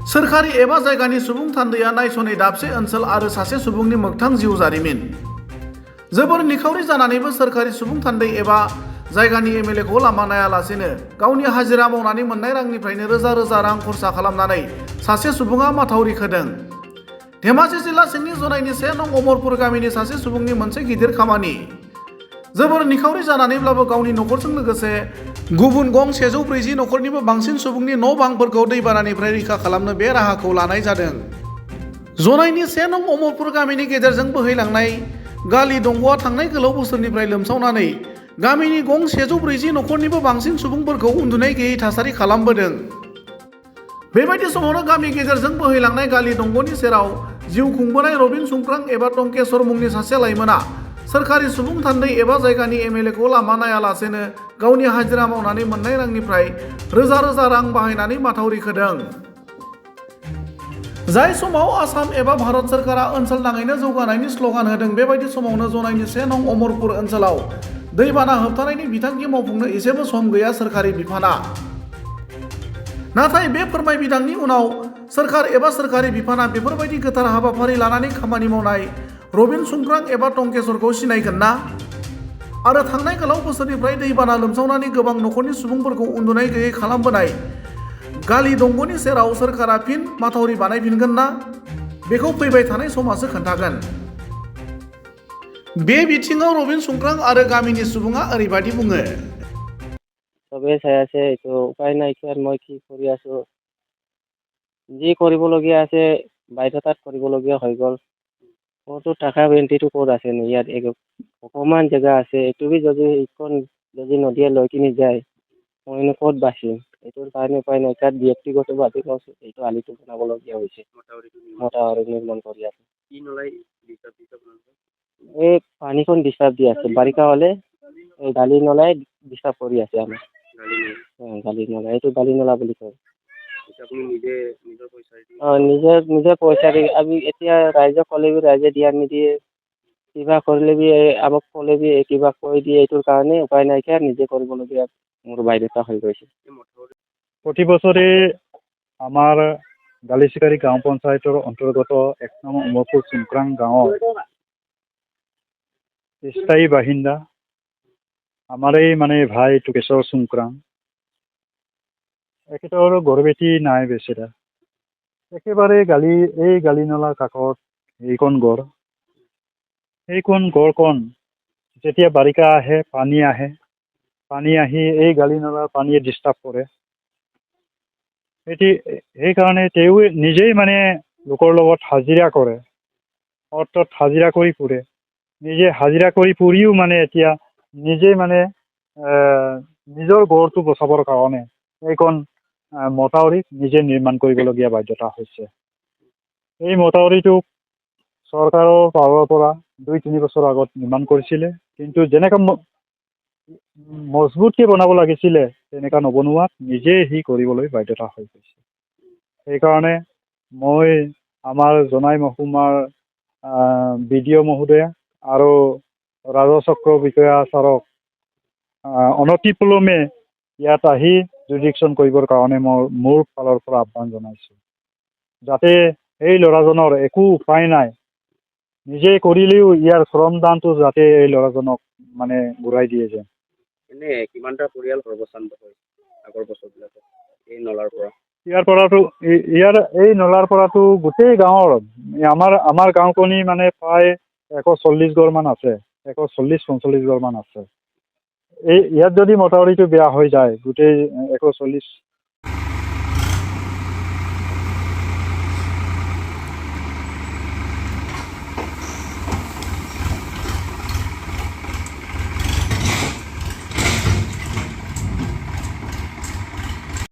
सोरखारि एबा जायगानि सुबुं थान्दैआ नायस'नै दाबसे ओनसोल आरो सासे सुबुंनि मोगथां जिउ जारिमिन। जोबोर निखावरि जानानैबो सोरखारि सुबुं थान्दै एबा जायगानि एमएलएखौ लामा नायालासेनो गावनि हाजिरा मावनानै मोननाय रांनिफ्रायनो रोजा रोजा रां खरसा खालामनानै सासे सुबुङा माथावरि खोदों। धेमाजि जिल्ला सिंनि जनाइनि 1 नं अमरपुर गामिनि सासे सुबुंनि मोनसे गिदिर खामानि। जोबोर निखावरि जानानैब्लाबो गावनि नखरजों लोगोसे गुबुन गं 140 नखरनिबो बांसिन सुबुंनि न' बांफोरखौ दैबानानिफ्राय रैखा खालामनो बे राहाखौ लानाय जादों। जनाइनि 1 नं अमरपुर गामिनि गेजेरजों बोहैलांनाय गालि दंग'आ थांनाय गोलाव बोसोरनिफ्राय लोमसावनानै गामिनि गं 140 नखरनिबो बांसिन सुबुंफोरखौ उन्दुनाय गैयै थासारि खालामबोदों। बेबायदि समावनो गामि गेजेरजों बोहैलांनाय गालि दंग'नि सेराव जिउ खुंबोनाय रबिन सुंख्रां एबा टंकेश्वर मुंनि सासे लाइमोना सोरखारि सुबुं थान्दै एबा जायगानि एमएलएखौ लामा नायालासेनो गावनि हाजिरा मावनानै मोननाय रांनिफ्राय रोजा रोजा रां बाहायनानै माथावरि खोदों। जाय समाव आसाम एबा भारत सोरखारा ओनसोल नाङैनो जौगानायनि स्ल'गान होदों, बेबायदि समावनो जनाइनि 1 नं अमरपुर ओनसोलाव दैबाना होबथानायनि बिथांखि मावफुंनो एसेबो सम गैया सोरखारि बिफाना। नाथाय बे फोरमायबिदांनि उनाव सोरखार एबा सोरखारि बिफाना बेफोरबायदि गोथार हाबाफारि लानानै खामानि मावनाय रबिन सुंख्रां एबा टंकेश्वरखौ सिनायगोन ना? आरो थांनाय गोलाव बोसोरनिफ्राय दैबाना लोमसावनानै गोबां नखरनि सुबुंफोरखौ उन्दुनाय गैयै खालामबोनाय गालि दंग'नि सेराव सोरखारा फिन माथावरि बानायफिनगोन ना? बेखौ फैबाय थानाय समासो खोन्थागोन। बे बिथिङाव रबिन सुंख्रां आरो গামিনী सुबुङा ओरैबायदि बुङो। চবেই চাই আছে, এইটো উপায় নাইকিয়া মই কি কৰি আছো। যি কৰিবলগীয়া আছে বাধ্যতাত কৰিবলগীয়া হৈ গ'ল। মোৰতো টাকা বেণ্টিটো ক'ত আছে নো? ইয়াত অকণমান জেগা আছে, এইটো যদি এইখন যদি নদীয়ে লৈ কিনি যায় মইনো ক'ত বাচিম? এইটোৰ কাৰণে উপায় নাই, তাত ব্যক্তিগতভাৱে এইটো আলিটো বনাবলগীয়া হৈছে। মথাউৰি নিৰ্মাণ কৰি আছে। এই পানীখন ডিষ্টাৰ্ব দি আছে, বাৰিষা হ'লে এই গালি নলাই ডিষ্টাৰ্ব কৰি আছে আমাক। গালি নলা, এইটো গালি নলা বুলি কয়। নিজে পইচা দি আমি এতিয়া ৰাইজক ক'লেবি ৰাইজে দিয়া নিদিয়ে, কিবা কৰিলেবি আমাক ক'লেবি কিবা কৈ দিয়ে। এইটোৰ কাৰণে উপায় নাইকিয়া নিজে কৰিবলগীয়া মোৰ বাধ্যতা হৈ গৈছে। প্ৰতি বছৰে আমাৰ গালিচিকাৰী গাঁও পঞ্চায়তৰ অন্তৰ্গত 1 নং অমৰপুৰ সুংক্ৰাং গাঁৱৰ স্থায়ী বাসিন্দা আমাৰেই মানে ভাই টুকেশ্বৰ সুংক্ৰাং, এখেতৰ গৰ্ভৱতী নাই বেচেৰা। একেবাৰে এই গালি নলাৰ কাষত এইখন গড়। এইখন গড়খন যেতিয়া বাৰিষা আহে পানী আহি এই গালি নলাৰ পানীয়ে ডিষ্টাৰ্ব কৰে। সেইকাৰণে তেওঁ নিজেই মানে লোকৰ লগত হাজিৰা কৰে, অৰ্থাৎ হাজিৰা কৰি ফুৰে। নিজে হাজিৰা কৰি ফুৰিও মানে এতিয়া নিজে মানে নিজৰ ঘৰটো বচাবৰ কাৰণে এইখন মথাউৰি নিজে নিৰ্মাণ কৰিবলগীয়া বাধ্যতা হৈছে। এই মথাউৰিটোক চৰকাৰৰ ফালৰ পৰা 2-3 বছৰ আগত নিৰ্মাণ কৰিছিলে, কিন্তু যেনেকৈ মজবুতকৈ বনাব লাগিছিলে তেনেকুৱা নবনোৱাত নিজে সি কৰিবলৈ বাধ্যতা হৈ গৈছে। সেইকাৰণে মই আমাৰ জনাই মহকুমাৰ BDO মহোদয়া আৰু ৰাজচক্ৰ বিষয়া ছাৰক অনতিপলমে ইয়াত আহি জুডিকশ্যন কৰিবৰ কাৰণে মোৰ ফালৰ পৰা আহ্বান জনাইছোঁ, যাতে এই ল'ৰাজনৰ একো উপায় নাই, নিজে কৰিলেও ইয়াৰ শ্ৰমদানটো যাতে এই ল'ৰাজনক মানে ঘূৰাই দিয়ে যেন। এনে কিমানটা পৰিয়াল সৰ্বশান্ত হয় আগৰ বছৰবিলাকত এই নলাৰ পৰা? এই নলাৰ পৰাতো গোটেই গাঁৱৰ আমাৰ গাঁওখনি মানে প্ৰায় 140 ঘৰমান আছে, 140-45 ঘৰমান আছে। ইয়াত যদি মথাউৰিটো বেয়া হৈ যায় গোটেই 140